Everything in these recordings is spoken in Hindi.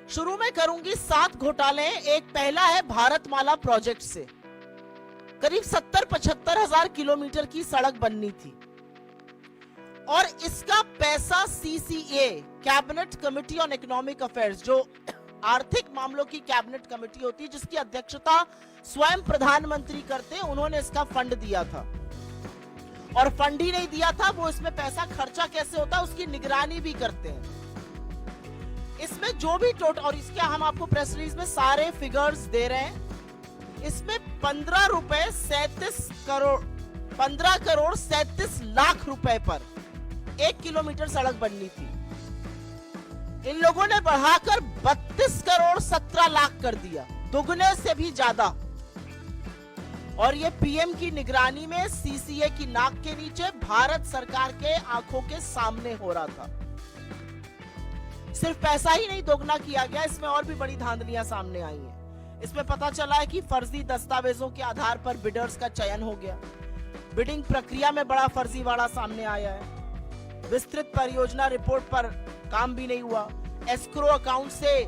शुरू में करूंगी 7 घोटाले। एक पहला है भारतमाला प्रोजेक्ट से करीब 70-75 हजार किलोमीटर की सड़क बननी थी और इसका पैसा CCA, cabinet committee on economic affairs, जो आर्थिक मामलों की कैबिनेट कमेटी होती है जिसकी अध्यक्षता स्वयं प्रधानमंत्री करते हैं, उन्होंने इसका फंड दिया था। और फंड ही नहीं दिया था, वो इसमें पैसा खर्चा कैसे होता है उसकी निगरानी भी करते हैं। इसमें जो भी टोटल, और इसके हम आपको प्रेस रिलीज में सारे फिगर्स दे रहे हैं, इसमें 15 करोड़ 37 लाख रुपए पर 1 किलोमीटर सड़क बननी थी। इन लोगों ने बढ़ाकर 32 करोड़ 17 लाख कर दिया, दुगने से भी ज्यादा। और ये पीएम की निगरानी में सीसीए की नाक के नीचे भारत सरकार के आंखों के सामने हो रहा था। सिर्फ पैसा ही नहीं दोगुना किया गया, इसमें और भी बड़ी धांधलियां सामने आई हैं। इसमें पता चला है कि फर्जी दस्तावेजों के आधार पर बिडर्स का चयन हो गया। बिडिंग प्रक्रिया में बड़ा फर्जीवाड़ा सामने आया है। विस्तृत परियोजना रिपोर्ट पर काम भी नहीं हुआ। एस्क्रो अकाउंट से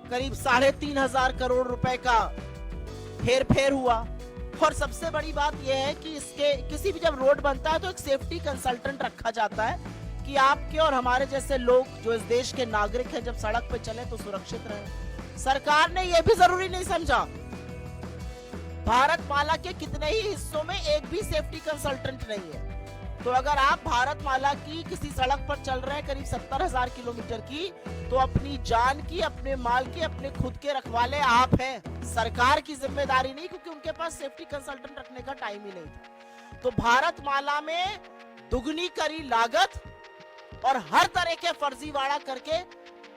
करीब 3,500 करोड़ रुपए का हेरफेर हुआ। और सबसे बड़ी बात यह है कि इसके किसी भी जब रोड बनता है तो एक सेफ्टी कंसल्टेंट रखा जाता है कि आपके और हमारे जैसे लोग जो इस देश के नागरिक हैं जब सड़क पे चले तो सुरक्षित रहें। सरकार ने यह भी जरूरी नहीं समझा। भारतमाला के कितने ही हिस्सों में एक भी सेफ्टी कंसल्टेंट नहीं है। तो अगर आप भारतमाला की किसी सड़क पर चल रहे हैं करीब 70,000 किलोमीटर की, तो अपनी जान की, अपने माल की, अपने खुद के रखवाले आप हैं। सरकार की जिम्मेदारी नहीं, क्योंकि उनके पास सेफ्टी कंसल्टेंट रखने का टाइम ही नहीं था। तो भारतमाला में दुगनी करी लागत और हर तरह के फर्जीवाड़ा करके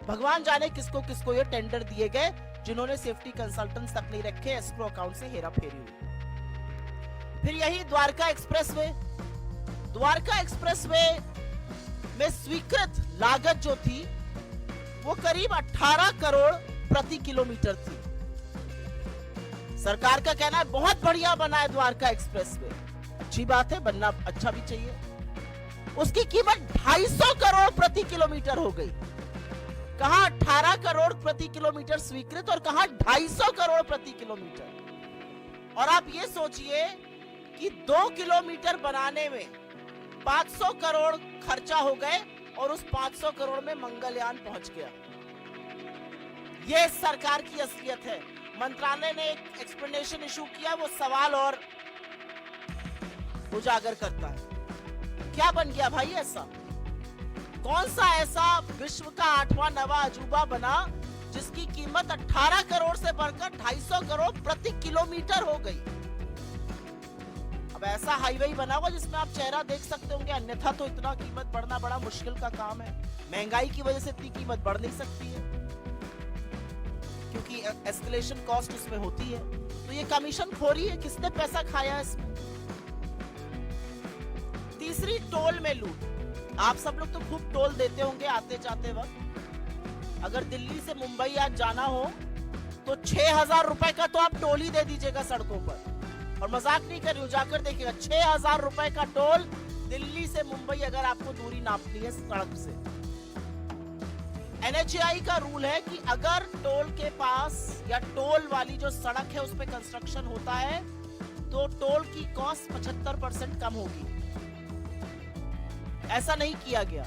भगवान जाने किसको किसको ये टेंडर दिए गए, जिन्होंने सेफ्टी कंसल्टेंट्स तक नहीं रखे। एस्क्रो अकाउंट से हेरा फेरी हुई। फिर यही द्वारका एक्सप्रेसवे में स्वीकृत लागत जो थी वो करीब 18 करोड़ प्रति किलोमीटर थी। सरकार का कहना है बहुत बढ़िया बना है द्वारका एक्सप्रेसवे। अच्छी बात है, बनना अच्छा भी चाहिए। उसकी कीमत 250 करोड़ प्रति किलोमीटर हो गई। कहां 18 करोड़ प्रति किलोमीटर स्वीकृत और कहां 250 करोड़ प्रति किलोमीटर। और आप ये सोचिए कि 2 किलोमीटर बनाने में 500 करोड़ खर्चा हो गए और उस 500 करोड़ में मंगलयान पहुंच गया। यह सरकार की असलियत है। मंत्रालय ने एक एक्सप्लेनेशन इशू किया, वो सवाल और उजागर करता है। क्या बन गया भाई ऐसा? कौन सा ऐसा विश्व का 8वां नवा अजूबा बना जिसकी कीमत 18 करोड़ से बढ़कर 250 करोड़ प्रति किलोमीटर हो गई? अब ऐसा हाईवे बना हुआ जिसमें आप चेहरा देख सकते होंगे, अन्यथा तो इतना कीमत बढ़ना बड़ा मुश्किल का काम है। महंगाई की वजह से इतनी कीमत बढ़ नहीं सकती है, क्योंकि एस्केलेशन कॉस्ट उसमें होती है। तो ये कमीशन खोरी है, किसने पैसा खाया इसमें? तीसरी, टोल में लूट। आप सब लोग तो खूब टोल देते होंगे आते जाते वक्त। अगर दिल्ली से मुंबई आज जाना हो तो 6,000 रुपए का तो आप टोल ही दे दीजिएगा सड़कों पर। और मजाक नहीं कर रही हूं, जाकर देखिएगा 6,000 रुपए का टोल दिल्ली से मुंबई अगर आपको दूरी नापनी है सड़क से। एनएचएआई का रूल है कि अगर टोल के पास या टोल वाली जो सड़क है उस पर कंस्ट्रक्शन होता है तो टोल की कॉस्ट 75% कम होगी। ऐसा नहीं किया गया।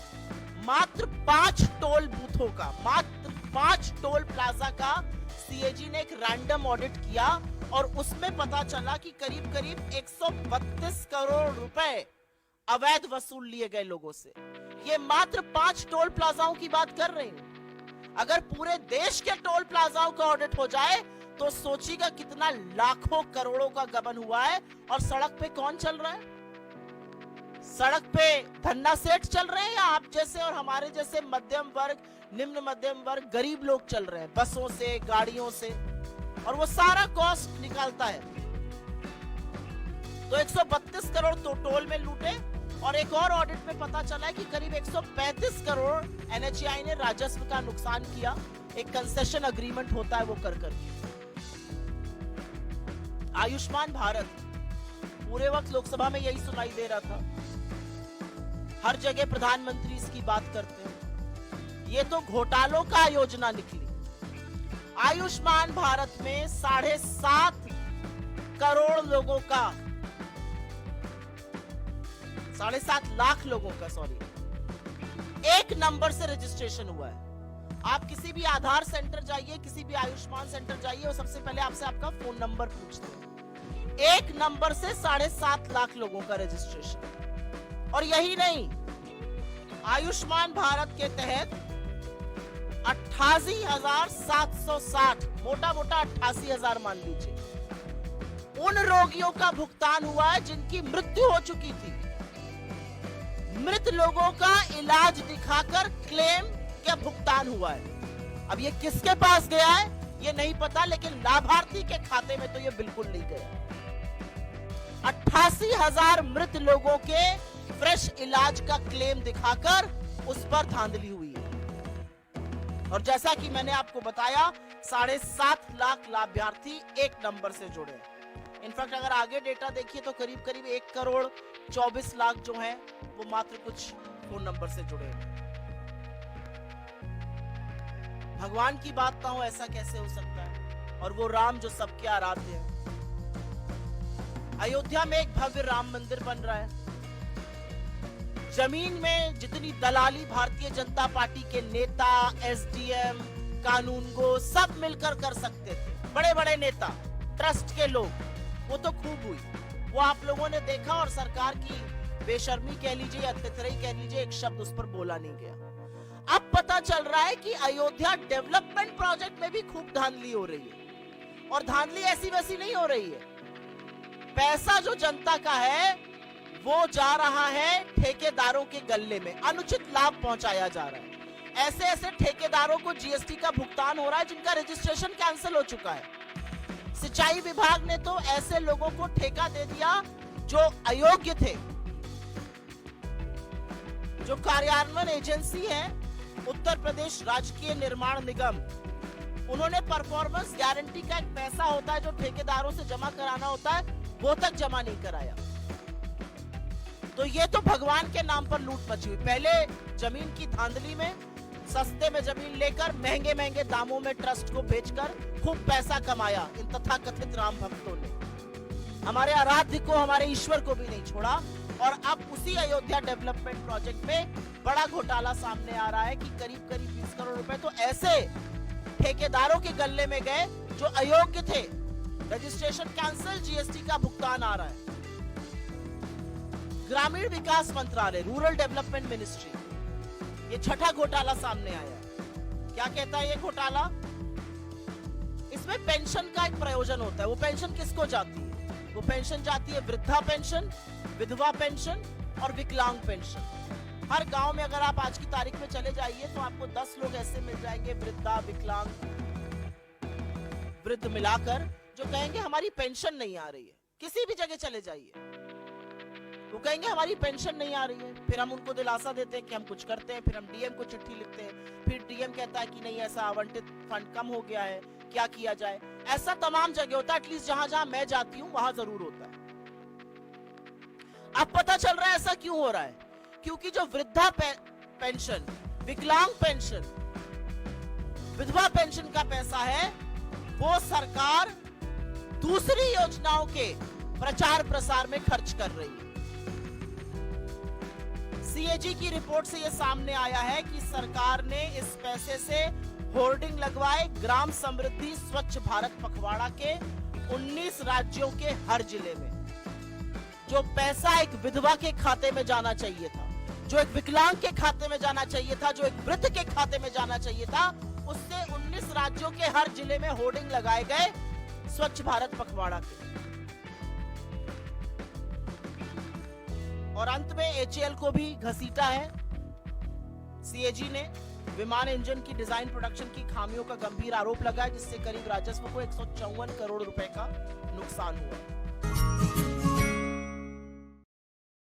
मात्र 5 टोल बूथों का, मात्र 5 टोल प्लाजा का सीएजी ने एक रैंडम ऑडिट किया और उसमें पता चला कि करीब करीब 132 करोड़ रुपए अवैध वसूल लिए गए लोगों से। ये मात्र 5 टोल प्लाजाओं की बात कर रहे हैं। अगर पूरे देश के टोल प्लाजाओं का ऑडिट हो जाए तो सोचिएगा कितना लाखों करोड़ों का गबन हुआ है। और सड़क पे कौन चल रहा है? सड़क पे धन्ना सेठ चल रहे हैं या आप जैसे और हमारे जैसे मध्यम वर्ग, निम्न मध्यम वर्ग, गरीब लोग चल रहे हैं बसों से, गाड़ियों से, और वो सारा कॉस्ट निकालता है। तो 132 करोड़ तो टोल में लूटे। और एक और ऑडिट में पता चला है कि करीब 135 करोड़ एनएचएआई ने राजस्व का नुकसान किया। एक कंसेशन अग्रीमेंट होता है वो कर करके। आयुष्मान भारत पूरे वक्त लोकसभा में यही सुनाई दे रहा था, हर जगह प्रधानमंत्री इसकी बात करते हैं। ये तो घोटालों का योजना निकली। आयुष्मान भारत में 7.5 करोड़ लोगों का, 7.5 लाख लोगों का, एक नंबर से रजिस्ट्रेशन हुआ है। आप किसी भी आधार सेंटर जाइए, किसी भी आयुष्मान सेंटर जाइए, वो सबसे पहले आपसे आपका फोन नंबर पूछते हैं। एक नंबर से 7.5 लाख लोगों का रजिस्ट्रेशन। और यही नहीं, आयुष्मान भारत के तहत 88,760, मोटा मोटा 88,000 मान लीजिए, उन रोगियों का भुगतान हुआ है जिनकी मृत्यु हो चुकी थी। मृत लोगों का इलाज दिखाकर क्लेम का भुगतान हुआ है। अब ये किसके पास गया है ये नहीं पता, लेकिन लाभार्थी के खाते में तो ये बिल्कुल नहीं गया। 88,000 मृत लोगों के फ्रेश इलाज का क्लेम दिखाकर उस पर धांधली हुई है। और जैसा कि मैंने आपको बताया, 7.5 लाख लाभार्थी एक नंबर से जुड़े हैं। इनफैक्ट अगर आगे डेटा देखिए तो करीब करीब 1 करोड़ 24 लाख जो हैं वो मात्र कुछ फोन नंबर से जुड़े हैं। भगवान की बात ना हो ऐसा कैसे हो सकता है? और वो राम जो सबके आराध्य है। अयोध्या में एक भव्य राम मंदिर बन रहा है। जमीन में जितनी दलाली भारतीय जनता पार्टी के नेता, एसडीएम, कानूनगो सब मिलकर कर सकते थे, बड़े बड़े नेता, ट्रस्ट के लोग, वो तो खूब हुई, वो आप लोगों ने देखा। और सरकार की बेशर्मी कह लीजिए या तितरई कह लीजिए, एक शब्द उस पर बोला नहीं गया। अब पता चल रहा है कि अयोध्या डेवलपमेंट प्रोजेक्ट में भी खूब धांधली हो रही है। और धांधली ऐसी वैसी नहीं हो रही है। पैसा जो जनता का है वो जा रहा है ठेकेदारों के गल्ले में, अनुचित लाभ पहुंचाया जा रहा है। ऐसे ऐसे ठेकेदारों को जीएसटी का भुगतान हो रहा है जिनका रजिस्ट्रेशन कैंसिल हो चुका है। सिंचाई विभाग ने तो ऐसे लोगों को ठेका दे दिया जो अयोग्य थे। जो कार्यान्वयन एजेंसी है उत्तर प्रदेश राजकीय निर्माण निगम, उन्होंने परफॉर्मेंस गारंटी का एक पैसा होता है जो ठेकेदारों से जमा कराना होता है, वो तक जमा नहीं कराया। तो ये तो भगवान के नाम पर लूट मची हुई। पहले जमीन की धांधली में सस्ते में जमीन लेकर महंगे महंगे दामों में ट्रस्ट को बेचकर खूब पैसा कमाया इन तथाकथित राम भक्तों ने। हमारे आराध्य को, हमारे ईश्वर को भी नहीं छोड़ा। और अब उसी अयोध्या डेवलपमेंट प्रोजेक्ट में बड़ा घोटाला सामने आ रहा है कि करीब करीब 20 करोड़ रुपए तो ऐसे ठेकेदारों के गल्ले में गए जो अयोग्य थे। रजिस्ट्रेशन कैंसिल, जीएसटी का भुगतान आ रहा है। ग्रामीण विकास मंत्रालय, रूरल डेवलपमेंट मिनिस्ट्री, ये छठा घोटाला सामने आया है। क्या कहता है ये घोटाला? इसमें पेंशन का एक प्रयोजन होता है। वो पेंशन किसको जाती है? वो पेंशन जाती है वृद्धा पेंशन, विधवा पेंशन और विकलांग पेंशन। हर गांव में अगर आप आज की तारीख में चले जाइए तो आपको 10 लोग ऐसे मिल जाएंगे, वृद्धा, विकलांग, वृद्ध मिलाकर, जो कहेंगे हमारी पेंशन नहीं आ रही है। किसी भी जगह चले जाइए, वो कहेंगे हमारी पेंशन नहीं आ रही है। फिर हम उनको दिलासा देते हैं कि हम कुछ करते हैं, फिर हम डीएम को चिट्ठी लिखते हैं, फिर डीएम कहता है कि नहीं ऐसा आवंटित फंड कम हो गया है, क्या किया जाए। ऐसा तमाम जगह होता है, एटलीस्ट जहां जहां मैं जाती हूं वहां जरूर होता है। अब पता चल रहा है ऐसा क्यों हो रहा है? क्योंकि जो वृद्धा पेंशन, विकलांग पेंशन, विधवा पेंशन का पैसा है वो सरकार दूसरी योजनाओं के प्रचार प्रसार में खर्च कर रही है। सीएजी की रिपोर्ट से यह सामने आया है कि सरकार ने इस पैसे से होर्डिंग लगवाए ग्राम समृद्धि स्वच्छ भारत पखवाड़ा के 19 राज्यों के हर जिले में। जो पैसा एक विधवा के खाते में जाना चाहिए था, जो एक विकलांग के खाते में जाना चाहिए था, जो एक वृद्ध के खाते में जाना चाहिए था, उससे 19 राज्यों के हर जिले में होर्डिंग लगाए गए स्वच्छ भारत पखवाड़ा के। और अंत में एचएएल को भी घसीटा है सीएजी ने। विमान इंजन की डिजाइन प्रोडक्शन की खामियों का गंभीर आरोप लगा है, जिससे करीब राजस्व को 154 करोड़ रुपए का नुकसान हुआ।